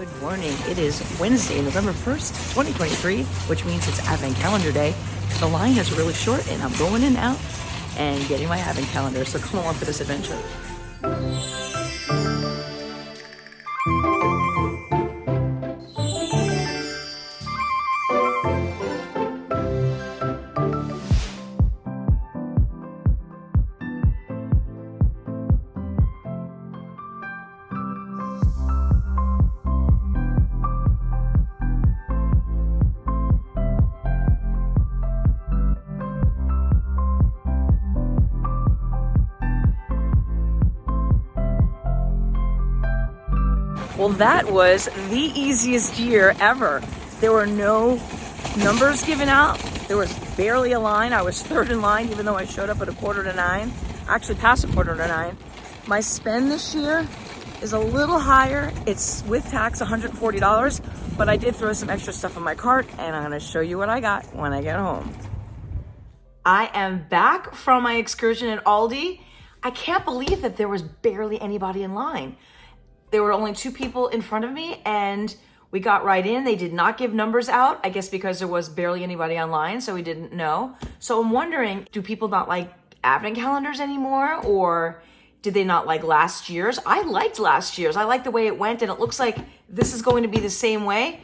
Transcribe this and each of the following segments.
Good morning. It is Wednesday, November 1st, 2023, which means it's Advent Calendar Day. The line is really short and I'm going in and out and getting my Advent Calendar, so come along for this adventure. Well, that was the easiest year ever. There were no numbers given out. There was barely a line. I was third in line, even though I showed up at 8:45. I actually passed 8:45. My spend this year is a little higher. It's with tax, $140, but I did throw some extra stuff in my cart, and I'm gonna show you what I got when I get home. I am back from my excursion at Aldi. I can't believe that there was barely anybody in line. There were only 2 people in front of me and we got right in. They did not give numbers out, I guess because there was barely anybody online, so we didn't know. So I'm wondering, do people not like Advent calendars anymore, or did they not like last year's? I liked last year's. I liked the way it went, and it looks like this is going to be the same way.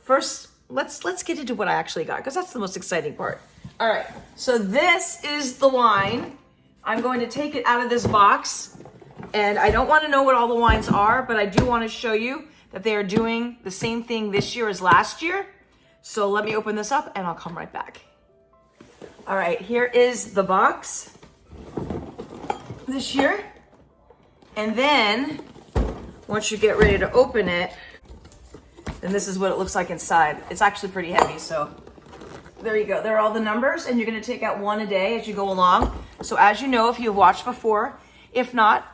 First, let's get into what I actually got, because that's the most exciting part. All right, so this is the wine. I'm going to take it out of this box. And I don't want to know what all the wines are, but I do want to show you that they are doing the same thing this year as last year. So let me open this up and I'll come right back. All right, here is the box this year. And then once you get ready to open it, then this is what it looks like inside. It's actually pretty heavy, so there you go. There are all the numbers, and you're going to take out one a day as you go along. So as you know, if you've watched before, if not,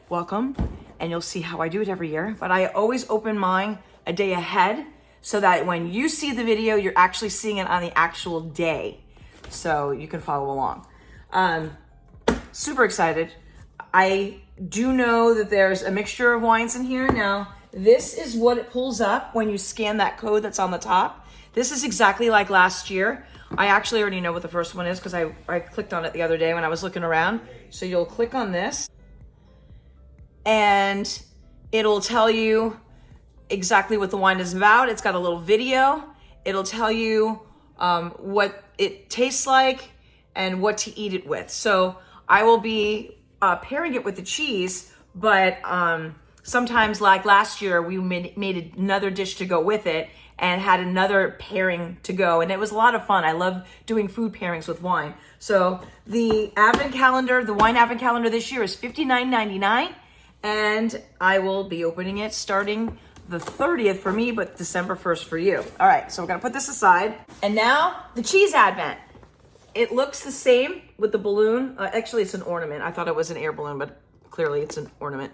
welcome, and you'll see how I do it every year. But I always open mine a day ahead so that when you see the video, you're actually seeing it on the actual day, so you can follow along. Super excited. I do know that there's a mixture of wines in here. Now, this is what it pulls up when you scan that code that's on the top. This is exactly like last year. I actually already know what the first one is because I clicked on it the other day when I was looking around. So you'll click on this, and it'll tell you exactly what the wine is about. It's got a little video. It'll tell you what it tastes like and what to eat it with. So I will be pairing it with the cheese, but sometimes, like last year, we made another dish to go with it and had another pairing to go. And it was a lot of fun. I love doing food pairings with wine. So the Advent calendar, the wine Advent calendar this year is $59.99. And I will be opening it starting the 30th for me, but December 1st for you. All right, so we're gonna put this aside. And now the cheese Advent. It looks the same with the balloon. Actually, it's an ornament. I thought it was an air balloon, but clearly it's an ornament.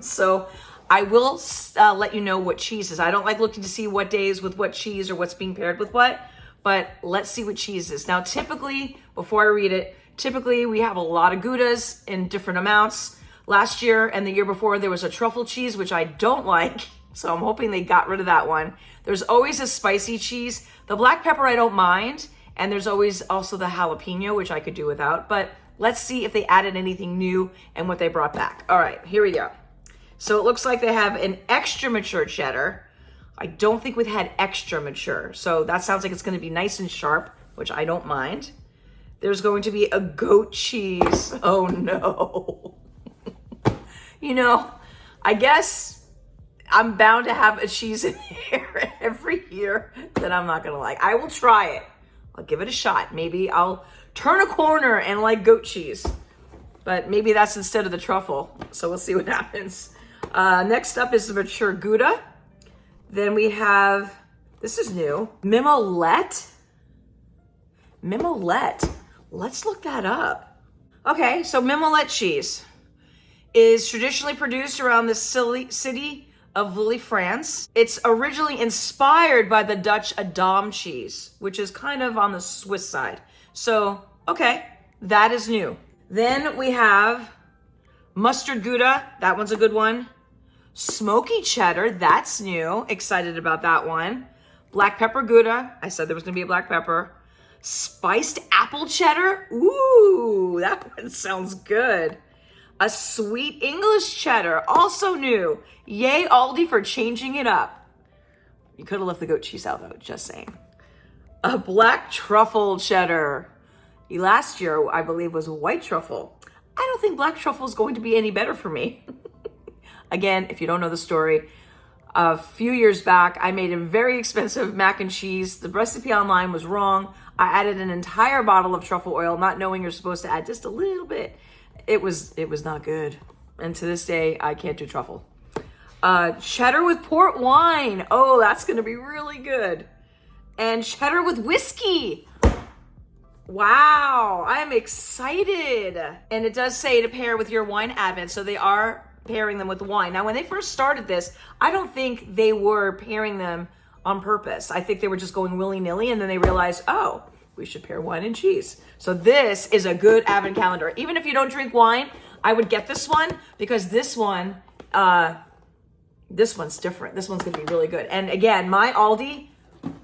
So I will let you know what cheese is. I don't like looking to see what days with what cheese or what's being paired with what, but let's see what cheese is. Now, typically, before I read it, typically we have a lot of Goudas in different amounts. Last year and the year before, there was a truffle cheese, which I don't like, so I'm hoping they got rid of that one. There's always a spicy cheese. The black pepper I don't mind, and there's always also the jalapeno, which I could do without, but let's see if they added anything new and what they brought back. All right, here we go. So it looks like they have an extra mature cheddar. I don't think we've had extra mature, so that sounds like it's gonna be nice and sharp, which I don't mind. There's going to be a goat cheese. Oh no. You know, I guess I'm bound to have a cheese in there every year that I'm not gonna like. I will try it. I'll give it a shot. Maybe I'll turn a corner and like goat cheese, but maybe that's instead of the truffle. So we'll see what happens. Next up is the mature Gouda. Then we have, this is new, Mimolette. Mimolette. Let's look that up. Okay, so Mimolette cheese is traditionally produced around the city of Lille, France. It's originally inspired by the Dutch Edam cheese, which is kind of on the Swiss side. So, okay, that is new. Then we have mustard Gouda. That one's a good one. Smoky cheddar, that's new. Excited about that one. Black pepper Gouda. I said there was gonna be a black pepper. Spiced apple cheddar. Ooh, that one sounds good. A sweet English cheddar, also new. Yay, Aldi, for changing it up. You could have left the goat cheese out though, just saying. A black truffle cheddar. Last year, I believe, was white truffle. I don't think black truffle is going to be any better for me. Again, if you don't know the story, a few years back, I made a very expensive mac and cheese. The recipe online was wrong. I added an entire bottle of truffle oil, not knowing you're supposed to add just a little bit. It was not good. And to this day, I can't do truffle. Cheddar with port wine. Oh, that's going to be really good. And cheddar with whiskey. Wow, I'm excited. And it does say to pair with your wine advent, so they are pairing them with wine. Now, when they first started this, I don't think they were pairing them on purpose. I think they were just going willy-nilly, and then they realized, oh, we should pair wine and cheese. So this is a good advent calendar. Even if you don't drink wine, I would get this one because this one's different. This one's gonna be really good. And again, my Aldi,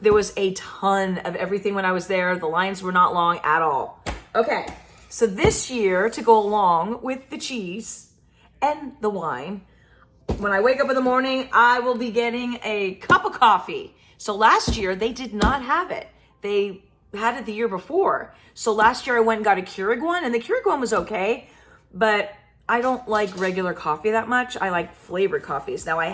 there was a ton of everything when I was there. The lines were not long at all. Okay, so this year, to go along with the cheese and the wine, when I wake up in the morning, I will be getting a cup of coffee. So last year, they did not have it. They had it the year before. So last year, I went and got a Keurig one, and the Keurig one was okay, but I don't like regular coffee that much. I like flavored coffees. Now, I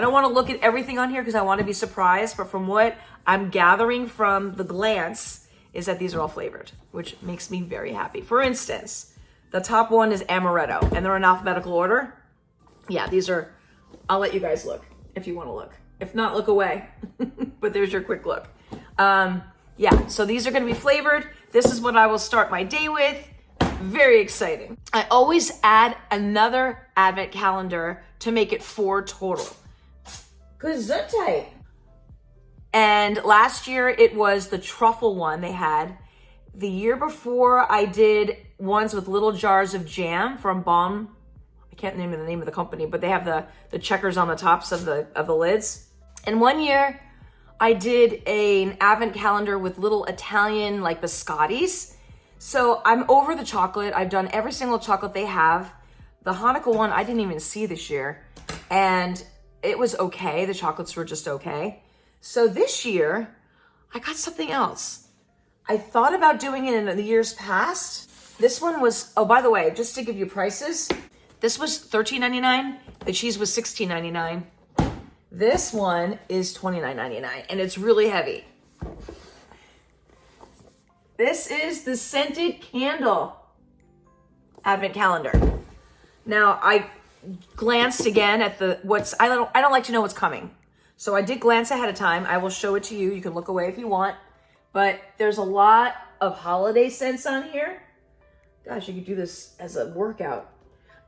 don't want to look at everything on here because I want to be surprised, but from what I'm gathering from the glance is that these are all flavored, which makes me very happy. For instance, the top one is amaretto, and they're in alphabetical order. Yeah, these are, I'll let you guys look if you want to look. If not, look away. But there's your quick look. Yeah, so these are going to be flavored. This is what I will start my day with. Very exciting. I always add another advent calendar to make it 4 total. Gesundheit. And last year it was the truffle one they had. The year before I did ones with little jars of jam from Bon. I can't remember the name of the company, but they have the checkers on the tops of the lids. And one year I did an advent calendar with little Italian like biscottis. So I'm over the chocolate. I've done every single chocolate they have. The Hanukkah one I didn't even see this year. And it was okay. The chocolates were just okay. So this year, I got something else. I thought about doing it in the years past. This one was, oh, by the way, just to give you prices, this was $13.99. The cheese was $16.99. This one is $29.99, and it's really heavy. This is the scented candle advent calendar. Now, I glanced again at I don't like to know what's coming. So I did glance ahead of time. I will show it to you. You can look away if you want. But there's a lot of holiday scents on here. Gosh, you could do this as a workout.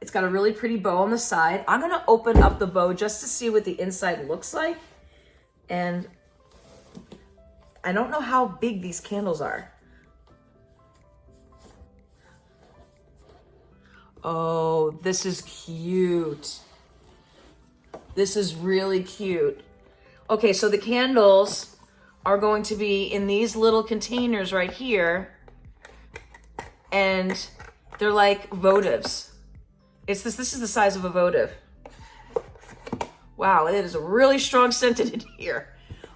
It's got a really pretty bow on the side. I'm going to open up the bow just to see what the inside looks like. And I don't know how big these candles are. Oh, this is cute. This is really cute. Okay, so the candles are going to be in these little containers right here. And they're like votives. This is the size of a votive. Wow, it is a really strong scented in here.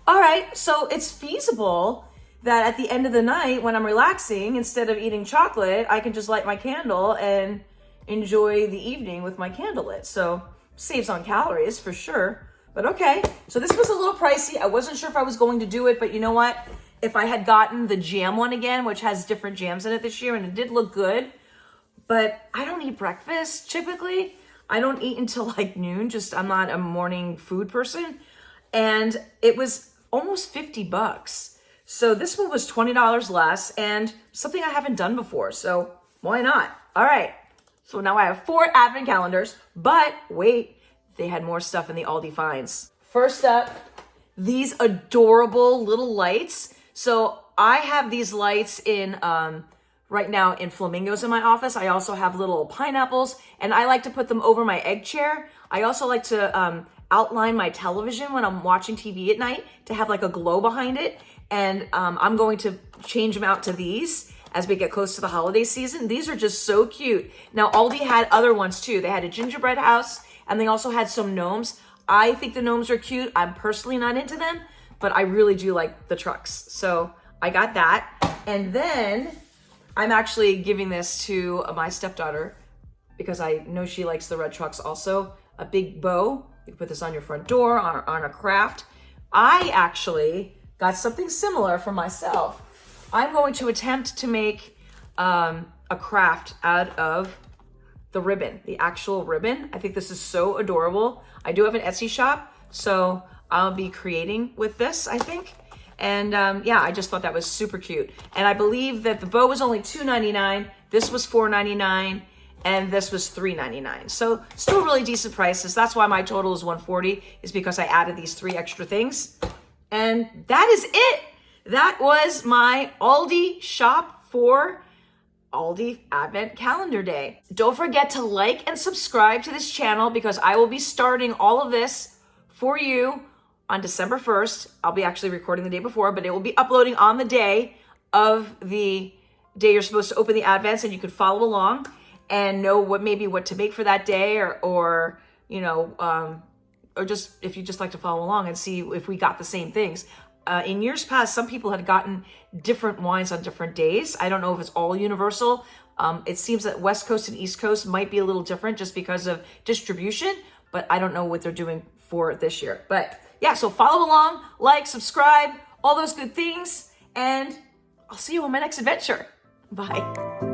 All right, so it's feasible that at the end of the night when I'm relaxing, instead of eating chocolate, I can just light my candle and enjoy the evening with my candle lit. So saves on calories for sure. But okay, so this was a little pricey. I wasn't sure if I was going to do it, but you know what? If I had gotten the jam one again, which has different jams in it this year, and it did look good, but I don't eat breakfast typically. I don't eat until like noon. I'm not a morning food person. And it was almost $50. So this one was $20 less and something I haven't done before. So why not? All right. So now I have 4 advent calendars, but wait, they had more stuff in the Aldi finds. First up, these adorable little lights. So I have these lights in right now in flamingos in my office. I also have little pineapples, and I like to put them over my egg chair. I also like to outline my television when I'm watching TV at night to have like a glow behind it. And I'm going to change them out to these as we get close to the holiday season. These are just so cute. Now, Aldi had other ones too. They had a gingerbread house, and they also had some gnomes. I think the gnomes are cute. I'm personally not into them, but I really do like the trucks. So I got that. And then I'm actually giving this to my stepdaughter because I know she likes the red trucks also. A big bow. You can put this on your front door, on a craft. I actually got something similar for myself. I'm going to attempt to make a craft out of the ribbon, the actual ribbon. I think this is so adorable. I do have an Etsy shop, so I'll be creating with this, I think. And yeah, I just thought that was super cute. And I believe that the bow was only $2.99. This was $4.99. And this was $3.99. So still really decent prices. That's why my total is $140, is because I added these 3 extra things. And that is it. That was my Aldi shop for Aldi Advent Calendar Day. Don't forget to like and subscribe to this channel because I will be starting all of this for you on December 1st. I'll be actually recording the day before, but it will be uploading on the day of the day you're supposed to open the Advents, and you can follow along and know what to make for that day, or you know, or just if you just like to follow along and see if we got the same things. In years past, some people had gotten different wines on different days. I don't know if it's all universal. It seems that West Coast and East Coast might be a little different just because of distribution, but I don't know what they're doing for this year. But yeah, so follow along, like, subscribe, all those good things, and I'll see you on my next adventure. Bye.